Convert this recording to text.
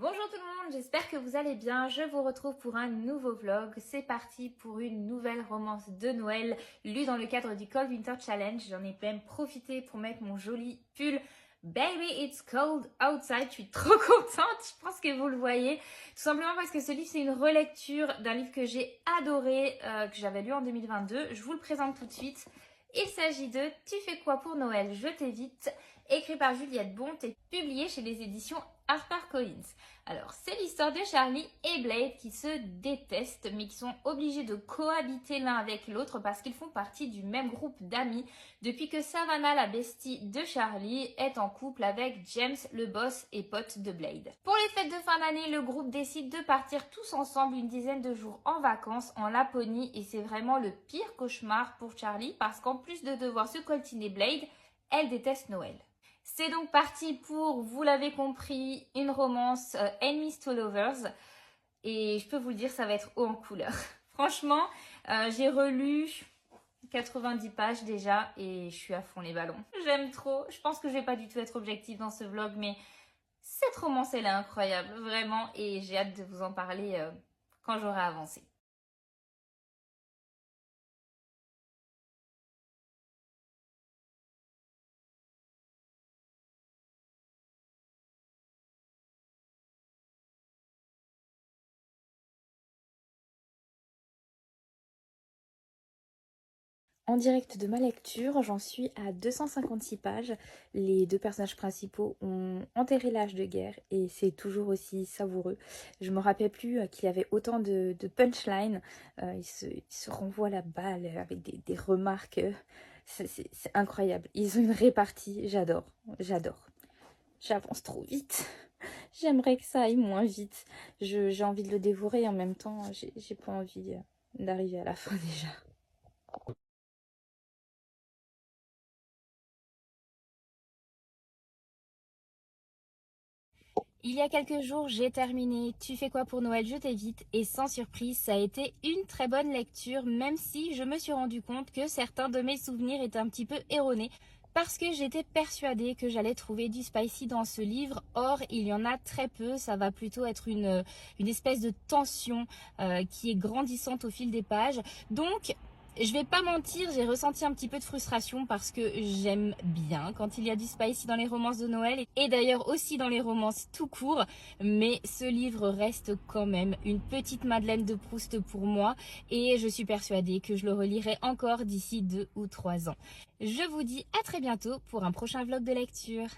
Bonjour tout le monde, j'espère que vous allez bien. Je vous retrouve pour un nouveau vlog. C'est parti pour une nouvelle romance de Noël lue dans le cadre du Cold Winter Challenge. J'en ai même profité pour mettre mon joli pull Baby It's Cold Outside. Je suis trop contente, je pense que vous le voyez. Tout simplement parce que ce livre c'est une relecture d'un livre que j'ai adoré, que j'avais lu en 2022. Je vous le présente tout de suite. Il s'agit de Tu fais quoi pour Noël? Je t'évite, écrit par Juliette Bont et publié chez les éditions HarperCollins. Alors, c'est l'histoire de Charlie et Blade qui se détestent mais qui sont obligés de cohabiter l'un avec l'autre parce qu'ils font partie du même groupe d'amis depuis que Savannah, la bestie de Charlie, est en couple avec James, le boss et pote de Blade. Pour les fêtes de fin d'année, le groupe décide de partir tous ensemble une dizaine de jours en vacances en Laponie et c'est vraiment le pire cauchemar pour Charlie parce qu'en plus de devoir se coltiner Blade, elle déteste Noël. C'est donc parti pour, vous l'avez compris, une romance Enemies to Lovers. Et je peux vous le dire, ça va être haut en couleur. Franchement, j'ai relu 90 pages déjà et je suis à fond les ballons. J'aime trop. Je pense que je vais pas du tout être objective dans ce vlog, mais cette romance, elle est incroyable, vraiment. Et j'ai hâte de vous en parler quand j'aurai avancé. En direct de ma lecture, j'en suis à 256 pages. Les deux personnages principaux ont enterré l'âge de guerre et c'est toujours aussi savoureux. Je me rappelle plus qu'il y avait autant de punchlines. Ils se renvoient la balle avec des remarques. C'est incroyable. Ils ont une répartie. J'adore. J'adore. J'avance trop vite. J'aimerais que ça aille moins vite. J'ai envie de le dévorer et en même temps, j'ai pas envie d'arriver à la fin déjà. Il y a quelques jours, j'ai terminé Tu fais quoi pour Noël? Je t'évite et sans surprise, ça a été une très bonne lecture, même si je me suis rendu compte que certains de mes souvenirs étaient un petit peu erronés parce que j'étais persuadée que j'allais trouver du spicy dans ce livre. Or, il y en a très peu, ça va plutôt être une espèce de tension qui est grandissante au fil des pages. Donc, je vais pas mentir, j'ai ressenti un petit peu de frustration parce que j'aime bien quand il y a du spicy dans les romances de Noël et d'ailleurs aussi dans les romances tout court, mais ce livre reste quand même une petite Madeleine de Proust pour moi et je suis persuadée que je le relirai encore d'ici 2 ou 3 ans. Je vous dis à très bientôt pour un prochain vlog de lecture.